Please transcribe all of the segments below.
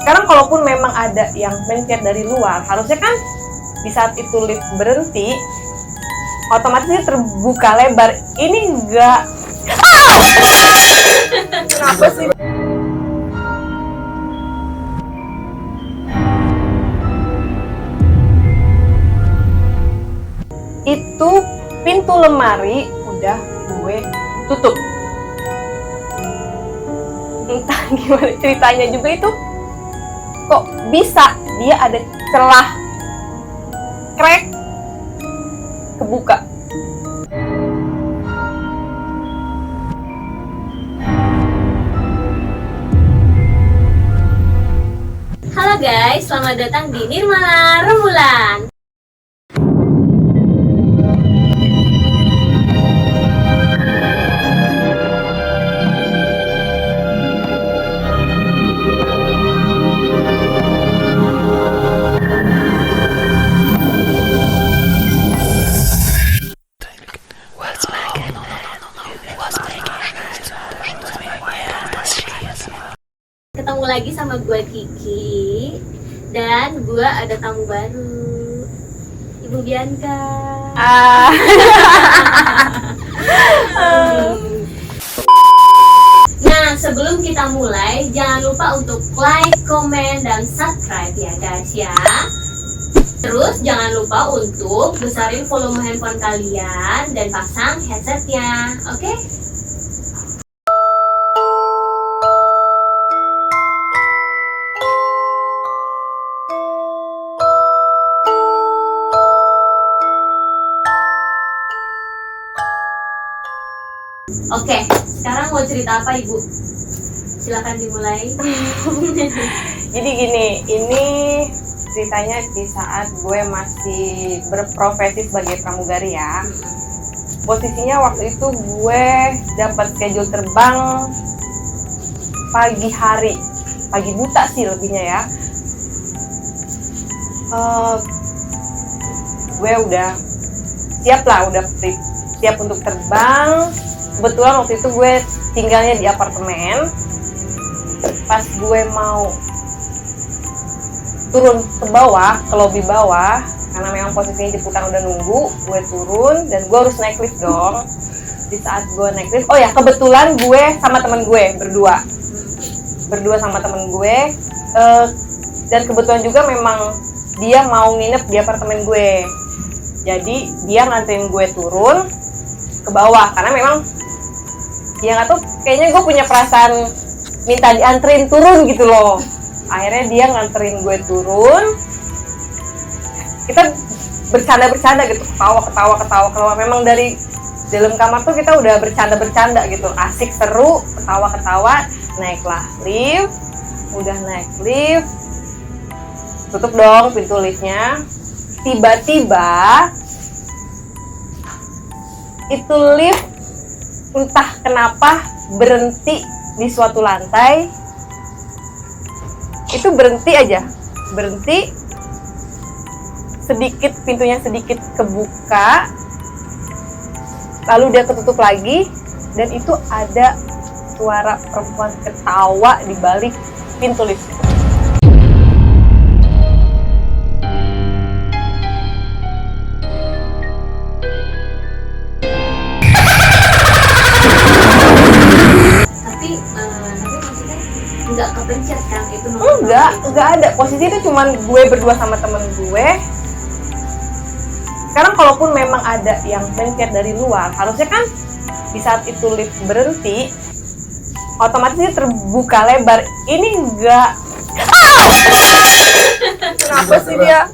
Sekarang kalaupun memang ada yang mencet dari luar, harusnya kan di saat itu lift berhenti, otomatis terbuka lebar. Ini enggak. Kenapa sih? Itu pintu lemari udah gue tutup. Entah gimana ceritanya juga itu, kok bisa dia ada celah crack kebuka. Halo guys, selamat datang di Nirmala Rembulan. Ketemu lagi sama gue Kiki, dan gue ada tamu baru, Ibu Bianca. Nah, sebelum kita mulai, jangan lupa untuk like, comment, dan subscribe ya guys ya. Terus jangan lupa untuk besarin volume handphone kalian dan pasang headsetnya, oke? Oke, sekarang mau cerita apa Ibu? Silakan dimulai. Jadi gini, ini ceritanya di saat gue masih berprofesi sebagai pramugari ya. Posisinya waktu itu gue dapat schedule terbang pagi hari, pagi buta sih lebihnya ya. Gue udah siap lah, udah siap untuk terbang. Kebetulan waktu itu gue tinggalnya di apartemen. Pas gue mau turun ke bawah, ke lobi bawah, karena memang posisinya Jeputan udah nunggu, gue turun dan gue harus naik lift dong. Di saat gue naik lift, oh ya kebetulan gue sama temen gue berdua sama temen gue, dan kebetulan juga memang dia mau nginep di apartemen gue. Jadi dia nganterin gue turun ke bawah karena memang ya nggak tahu, kayaknya gue punya perasaan minta dianterin turun gitu loh. Akhirnya dia nganterin gue turun, kita bercanda gitu, ketawa. Memang dari dalam kamar tuh kita udah bercanda gitu, asik, seru, ketawa. Naiklah lift, udah naik lift, tutup dong pintu liftnya. Tiba-tiba itu lift entah kenapa berhenti di suatu lantai. Itu berhenti sedikit, pintunya sedikit kebuka, lalu dia ketutup lagi, dan itu ada suara perempuan ketawa di balik pintu lift. Nggak kepencet kan itu? Enggak ada. Posisi itu cuman gue berdua sama temen gue. Sekarang kalaupun memang ada yang mencet dari luar, harusnya kan di saat itu lift berhenti, otomatis terbuka lebar. Ini enggak. Kenapa sih dia?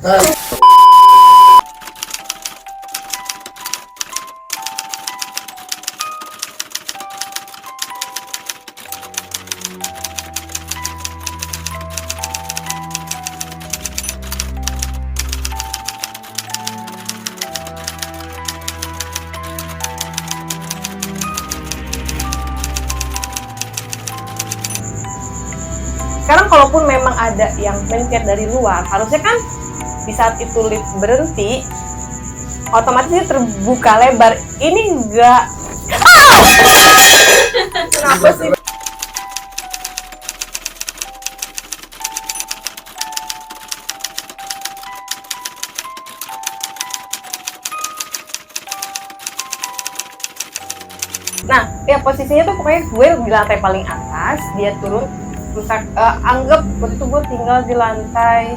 Sekarang kalaupun memang ada yang mencet dari luar, harusnya kan di saat itu lift berhenti, otomatis terbuka lebar. Ini enggak. Kenapa sih? Nah, ya posisinya tuh pokoknya gue di lantai paling atas, dia turun. Anggap waktu itu gue tinggal di lantai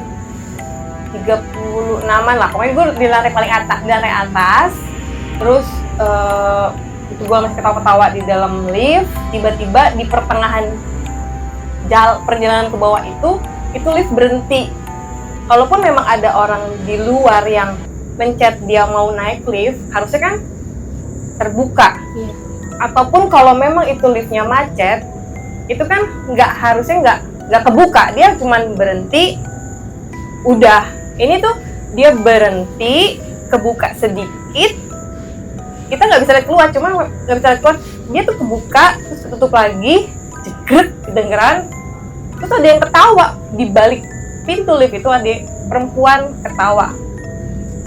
36an lah, pokoknya gue di lantai paling atas, terus itu gue masih ketawa-ketawa di dalam lift, tiba-tiba di pertengahan perjalanan ke bawah itu lift berhenti. Kalaupun memang ada orang di luar yang mencet dia mau naik lift, harusnya kan terbuka. Ataupun kalau memang itu liftnya macet, itu kan harusnya nggak kebuka, dia cuman berhenti, udah. Ini tuh dia berhenti, kebuka sedikit, kita nggak bisa lihat keluar, dia tuh kebuka terus tutup lagi, jegrek, kedengeran, terus ada yang ketawa di balik pintu lift itu, ada perempuan ketawa,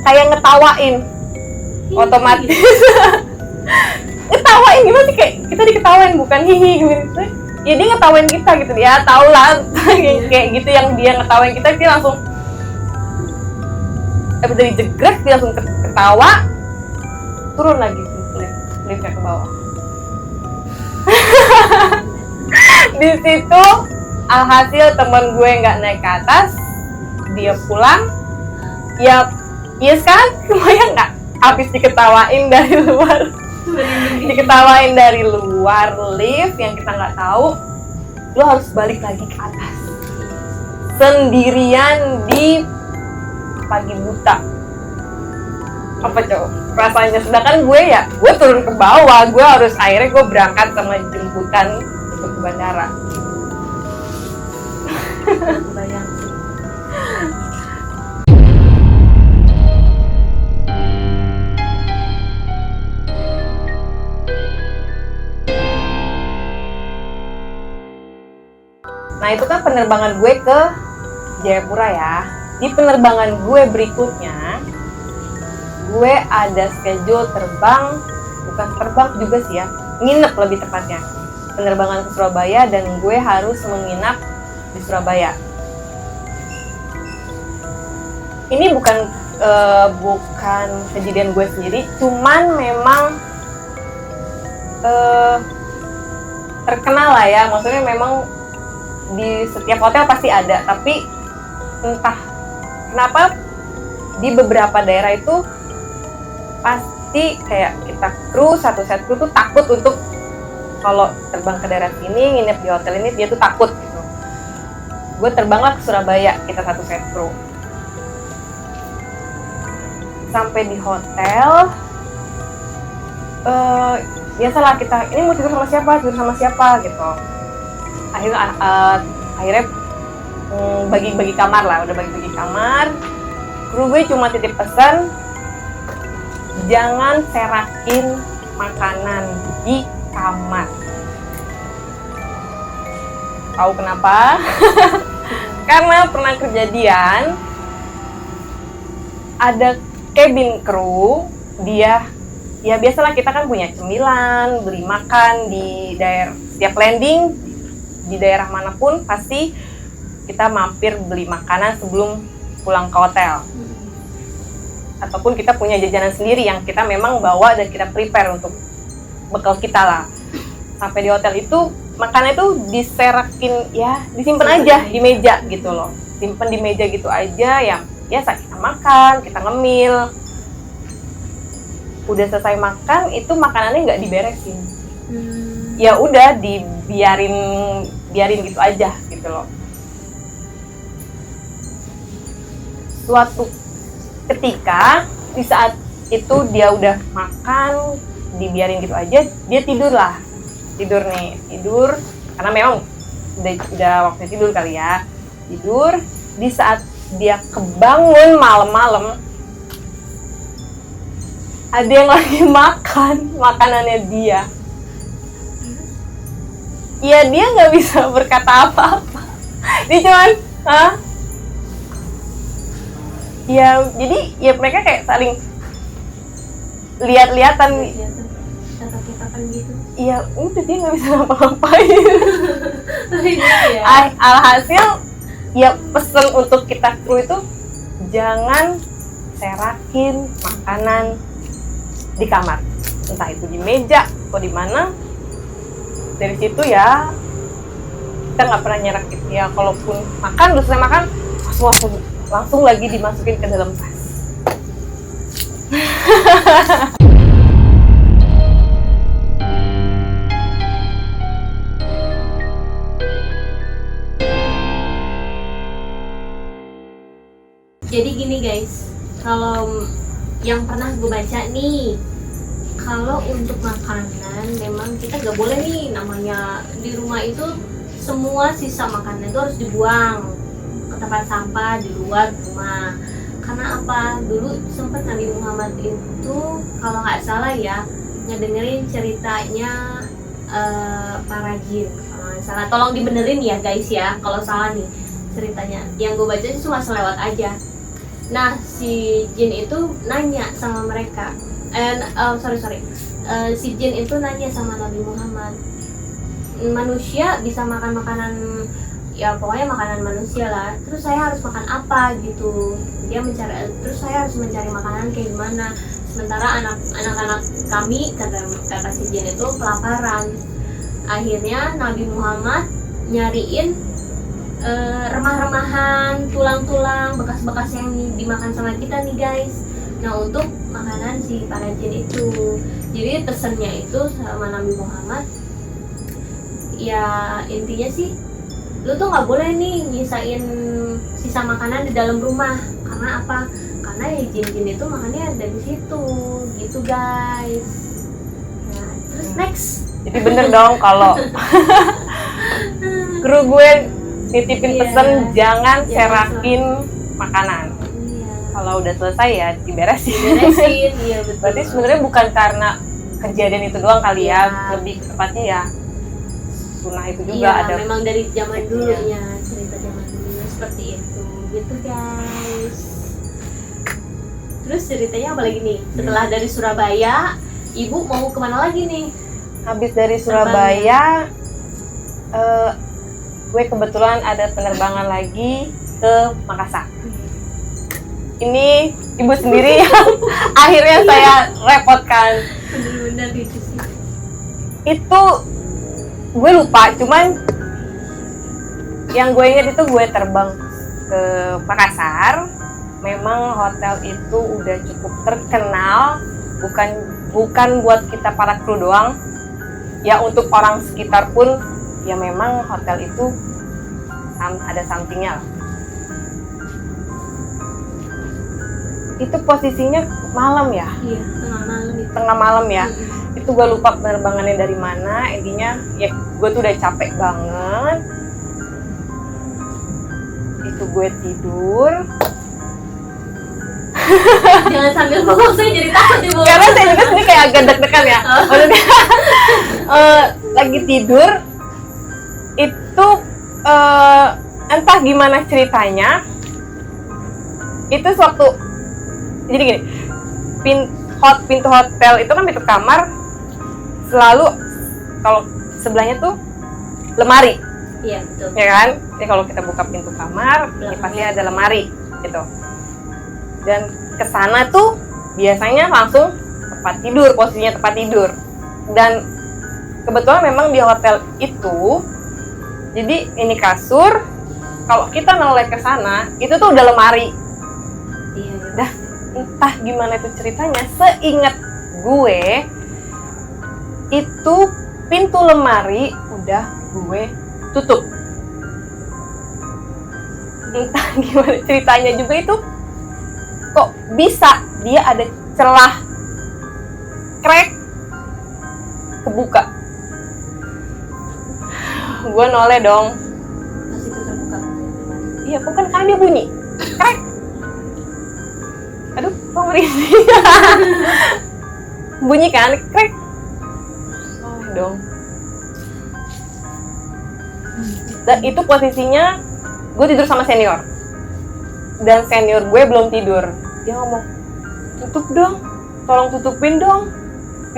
kayak ngetawain, otomatis. Ngetawain gimana sih, kayak kita diketawain, bukan hihi gitu. Ya dia ngetawain kita gitu, ya tau lah. Kayak gitu, yang dia ngetawain kita, dia langsung dari jegrek, dia langsung ketawa, turun lagi liftnya ke bawah. Di situ alhasil teman gue nggak naik ke atas, dia pulang. Ya sekarang kebayang nggak, habis diketawain dari luar lift yang kita nggak tahu, lo harus balik lagi ke atas sendirian di pagi buta. Apa coba rasanya? Sedangkan gue turun ke bawah, akhirnya gue berangkat sama jemputan untuk ke bandara. Bayang sih. Nah itu kan penerbangan gue ke Jayapura ya. Di penerbangan gue berikutnya, gue ada schedule bukan terbang juga sih ya, nginep lebih tepatnya. Penerbangan ke Surabaya dan gue harus menginap di Surabaya. Ini bukan kejadian gue sendiri, cuman memang terkenal lah ya, maksudnya memang di setiap hotel pasti ada, tapi entah kenapa di beberapa daerah itu pasti kayak kita satu set kru tuh takut untuk kalau terbang ke daerah sini, nginep di hotel ini, dia tuh takut gitu. Gue terbanglah ke Surabaya, kita satu set kru. Sampai di hotel, biasalah kita, ini mau tidur sama siapa gitu. Akhirnya bagi kamar lah, udah bagi kamar. Kru gue cuma titip pesan, jangan serakin makanan di kamar. Tahu kenapa? Karena pernah kejadian ada cabin crew, dia ya biasalah kita kan punya cemilan, beli makan di daerah, setiap landing di daerah manapun pasti kita mampir beli makanan sebelum pulang ke hotel. Ataupun kita punya jajanan sendiri yang kita memang bawa dan kita prepare untuk bekal kita lah. Sampai di hotel itu makanan itu diserakin, ya disimpan aja di meja gitu loh, simpen di meja gitu aja, yang biasa kita makan, kita ngemil. Udah selesai makan itu makanannya nggak diberesin, ya udah biarin gitu aja gitu loh. Suatu ketika di saat itu dia udah makan, dibiarin gitu aja, dia tidur karena memang udah waktu tidur kali ya. Tidur, di saat dia kebangun malam-malam, ada yang lagi makan makanannya dia. Ya dia nggak bisa berkata apa-apa, dia cuman ya jadi ya mereka kayak saling lihat-lihatan gitu. Iya udah, dia nggak bisa ngapa-ngapain. Ya. Alhasil ya pesen untuk kita kru itu, jangan serakin makanan di kamar. entah itu di meja atau di mana. Dari situ ya kita nggak pernah nyerah gitu ya, kalaupun makan udah selesai makan langsung lagi dimasukin ke dalam tas. Jadi gini guys, kalau yang pernah gue baca nih, kalau untuk makanan memang kita gak boleh nih, namanya di rumah itu semua sisa makanan itu harus dibuang ke tempat sampah di luar rumah. Karena apa? Dulu sempat Nabi Muhammad itu kalau nggak salah ya ngedengerin ceritanya para jin. Kalau nggak salah, tolong dibenerin ya guys ya kalau salah nih ceritanya. Yang gue baca itu cuma selewat aja. Nah, si jin itu nanya sama mereka. Si jin itu nanya sama Nabi Muhammad, manusia bisa makan makanan, ya pokoknya makanan manusia lah. Terus saya harus makan apa gitu? Terus saya harus mencari makanan kayak gimana? Sementara anak-anak kami, kata si jin itu kelaparan. Akhirnya Nabi Muhammad nyariin remah-remahan, tulang-tulang, bekas-bekas yang dimakan sama kita nih guys. Nah, untuk makanan si para jin itu. Jadi pesannya itu sama Nabi Muhammad, ya intinya sih lu tuh nggak boleh nih nyisain sisa makanan di dalam rumah. Karena apa? Karena ya jin-jin itu makannya dari situ gitu guys. Nah, terus next. Jadi bener dong kalau kru gue nitipin pesen jangan serakin makanan. Kalau udah selesai ya diberesin. Iya betul. Berarti sebenarnya bukan karena kejadian itu doang kali ya, lebih tepatnya ya sunnah itu juga ada. Memang dari zaman dulu ya, cerita zaman dulu seperti itu, gitu guys. Terus ceritanya apa lagi nih? Setelah dari Surabaya, ibu mau kemana lagi nih? Habis dari Surabaya, gue kebetulan ada penerbangan lagi ke Makassar. Ini ibu sendiri yang akhirnya saya repotkan. Bener-bener itu sih. Itu gue lupa, cuman yang gue ingat itu gue terbang ke Makassar. Memang hotel itu udah cukup terkenal, bukan buat kita para kru doang. Ya untuk orang sekitar pun, ya memang hotel itu ada something-nya lah. Itu posisinya malam ya? Iya, tengah malam itu. Tengah malam ya? Itu gue lupa penerbangannya dari mana. Intinya ya gue tuh udah capek banget. Itu gue tidur. Jangan sambil ngomong, saya jadi takut nih. Karena saya juga sendiri kayak agak deg-degan ya. Maksudnya lagi tidur. Itu entah gimana ceritanya. Itu suatu, jadi gini, pintu hotel itu kan pintu kamar selalu kalau sebelahnya tuh lemari. Iya betul. Ya kan? Jadi kalau kita buka pintu kamar, ini pasti ada lemari gitu. Dan kesana tuh biasanya langsung tempat tidur, posisinya tempat tidur. Dan kebetulan memang di hotel itu, jadi ini kasur. Kalau kita noleh ke sana, itu tuh udah lemari. Iya. Dah, entah gimana itu ceritanya. Seingat gue, itu pintu lemari udah gue tutup. Entah gimana ceritanya juga itu. Kok bisa dia ada celah crack kebuka. Gue noleh dong. Pas itu terbuka. Iya, bukan karena dia bunyi crack. Aduh, kok merinding. Bunyi kan crack. Oh dong. Dan itu posisinya gue tidur sama senior. Dan senior gue belum tidur. Dia ngomong, tutup dong, tolong tutupin dong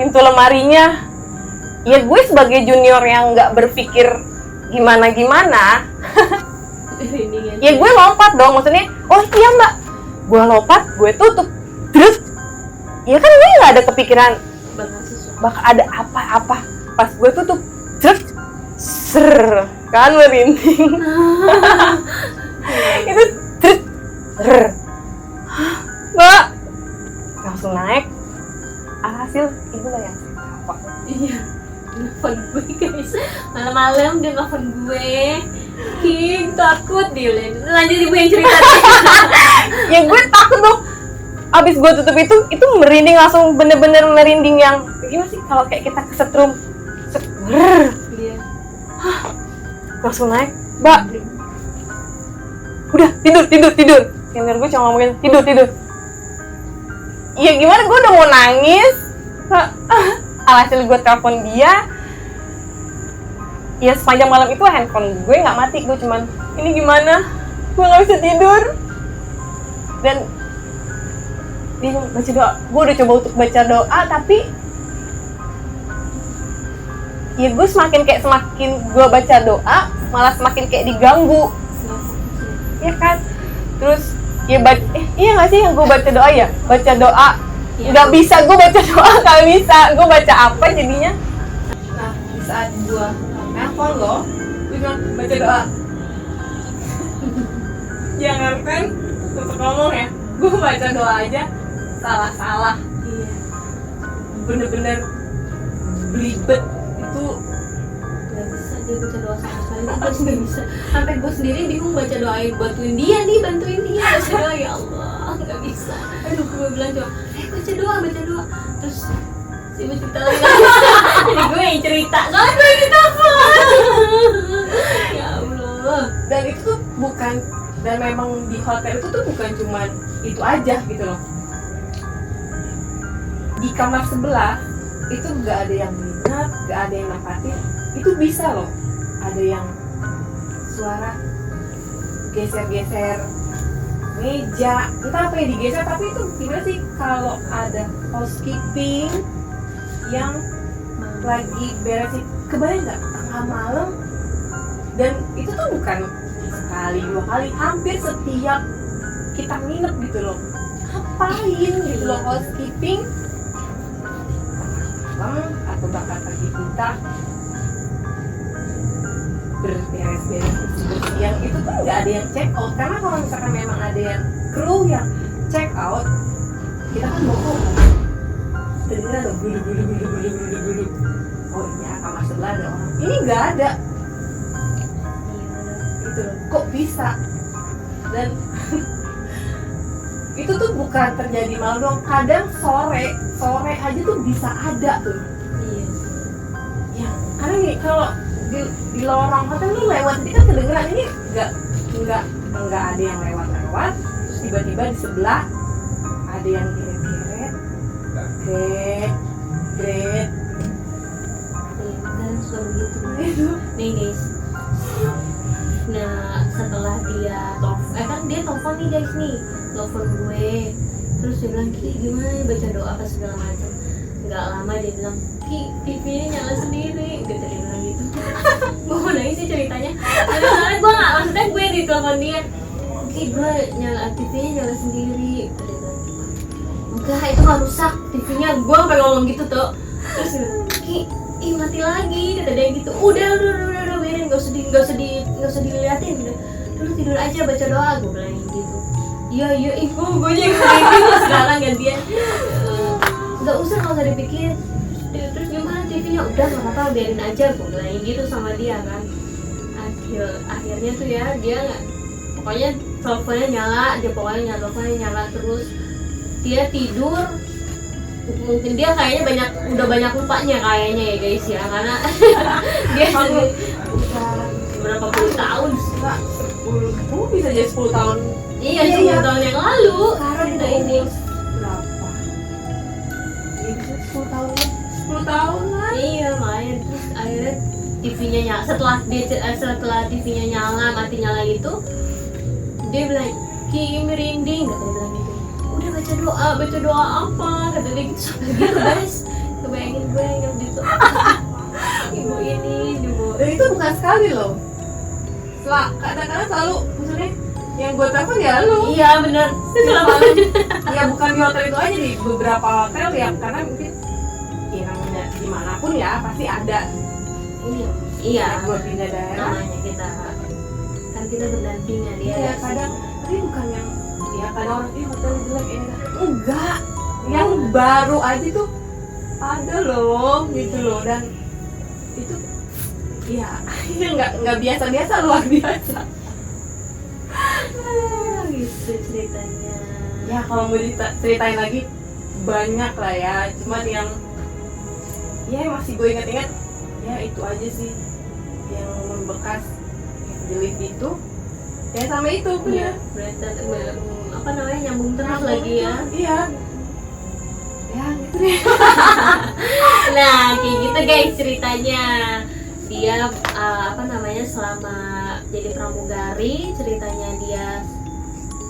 pintu lemarinya. Ya gue sebagai junior yang nggak berpikir gimana-gimana, ya gue lompat dong, maksudnya, oh iya mbak, gue lompat, gue tutup, terus, ya kan gue nggak ada kepikiran bakal ada apa-apa. Pas gue tutup, ser kan merinding. Itu Mbak langsung naik. Alhasil ibu lah yang apa? Iya, nelfon gue guys. Malam-malam dia nelfon gue. King takut dia. Lanjut ibu yang cerita. Ya gue takut dong. Abis gue tutup itu merinding, langsung bener-bener merinding yang gimana sih kalau kayak kita kesetrum. Iya. Langsung naik, Mbak. Udah tidur. Senior gue cuma ngomongin tidur. Iya gimana, gue udah mau nangis. Alhasil gue telepon dia. Ya sepanjang malam itu handphone gue nggak mati. Gue cuman ini gimana? Gue nggak bisa tidur. Dan dia baca doa. Gue udah coba untuk baca doa tapi ya gue semakin gue baca doa malah semakin kayak diganggu. Ya kan? Terus ya iya nggak sih yang gue baca doa ya? Baca doa nggak bisa gue baca doa, nggak bisa. Gue baca apa jadinya? Nah di saat gue nelfon lo, gue bilang baca doa. Jangan kan untuk ngomong ya, gue baca doa aja salah. Iya. Bener-bener belibet itu. Gak bisa dia baca doa sama sekali. Gue nggak bisa. Sampai gue sendiri bingung baca doa, bantuin dia baca doa. Ya Allah, nggak bisa. Aduh, gue bilang coba, baca doa. Terus si ibu cerita lagi. Jadi gue yang cerita, soalnya gue yang ditelepon. Ya Allah. Dan itu tuh bukan, dan memang di hotel itu tuh bukan cuman itu aja gitu loh. Di kamar sebelah itu nggak ada yang minat, nggak ada yang nempatin. Itu bisa loh, ada yang suara geser-geser meja, entah apa yang digeser, tapi itu gimana sih kalau ada housekeeping yang lagi beresin, kebayang nggak tengah malam? Dan itu tuh bukan sekali dua kali, hampir setiap kita nginep gitu loh. Ngapain gitu loh housekeeping malam atau bahkan pagi kita beres-beres bersih-bersih, yang itu tuh nggak ada yang check out. Karena kalau misalkan memang ada yang kru yang check out, kita kan bohong, kedengeran dong gulu. Oh iya, kamar sebelah ada orang, ini nggak ada gitu loh. Kok bisa? Dan itu tuh bukan terjadi malam doang, kadang sore aja tuh bisa ada tuh. Iya. Ya karena nih kalau di lorong hotel lu lewat itu kan kedengeran, ini nggak ada yang lewat terus tiba-tiba di sebelah ada yang geret Kan suka begitu. Nih guys. Nah setelah dia telepon nih guys nih, telepon gue. Terus dia bilang, Ki gimana baca doa apa segala macam. Nggak lama dia bilang, Ki TV-nya nyala sendiri. Dia bilang gitu. Gue mau nangis sih ceritanya. Soalnya gue nggak, maksudnya gue di telepon dia, Ki gue TV-nya nyala sendiri. Dia bilang, enggak itu nggak rusak TV-nya. Gue sampai ngomong gitu tuh. Terus dia bilang, Ki mati lagi, kata dia gitu. Udah biarin, nggak usah diliatin. Udah tidur aja baca doa, gue bilang gitu. Iya ibu, gue yang gitu sekarang gantian. Nggak usah dipikir. Terus gimana TV-nya? Udah nggak apa-apa, biarin aja, gue bilang gitu sama dia kan. Akhirnya tuh ya dia nggak, pokoknya teleponnya nyala terus. Dia tidur. Mungkin dia kayaknya udah banyak lupanya kayaknya ya guys ya, karena dia berapa puluh tahun, 10 bisa jadi 10 tahun. Iya 10 tahun yang lalu. Sekarang udah ini berapa? Ini bisa 10 tahun lah. Iya makanya. Terus akhirnya TV-nya nyala. Setelah TV-nya nyala, mati nyala itu, dia bilang, Ki merinding, kata dia bilang gitu. Udah baca doa apa? Kata dia gitu sampai gitu guys. Kebayangin gue yang gitu. Ibu ini, Dan itu bukan sekali loh. Kadang-kadang selalu, maksudnya yang gue telepon ya lu. Iya benar. Ya bukan di hotel itu aja, di beberapa hotel ya, karena mungkin ya pasti ada Iya, gue pindah daerah. namanya kita kan kita berdampingan ya. Iya kadang, tapi bukan yang ya kadang orang hotel jelek ini enggak, yang baru aja tuh ada loh gitu loh, dan itu ya nggak biasa luar biasa. Gitu ceritanya. Ya kalau mau ceritain lagi banyak lah ya, cuman yang ya masih gue inget-inget ya itu aja sih yang membekas di lift itu ya, sama itu Iya, punya berarti apa namanya nyambung terus lagi ya. iya ya gitu deh. Nah, kayak gitu guys ceritanya. Dia apa namanya selama jadi pramugari, ceritanya dia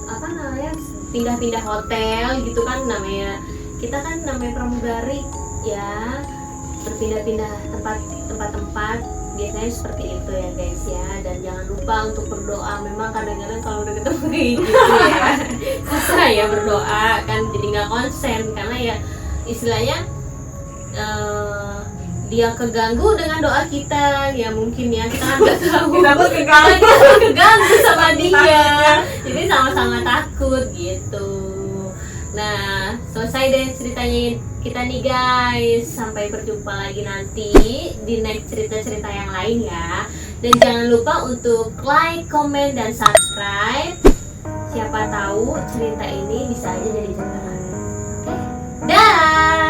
apa namanya pindah-pindah hotel gitu kan, namanya kita kan namanya pramugari ya, berpindah-pindah tempat-tempat biasanya seperti itu ya guys ya. Dan jangan lupa untuk berdoa. Memang kadang-kadang kalau udah ketemu kayak gitu ya susah ya berdoa kan, jadi nggak konsen karena ya istilahnya dia keganggu dengan doa kita ya, mungkin ya kita kan nggak tahu Kita pun keganggu sama dia, jadi sama-sama takut gitu. Nah, selesai deh ceritanya kita nih guys. Sampai berjumpa lagi nanti di next cerita-cerita yang lain ya. Dan jangan lupa untuk like, comment, dan subscribe. Siapa tahu cerita ini bisa aja jadi cerita kalian. Oke? Dah.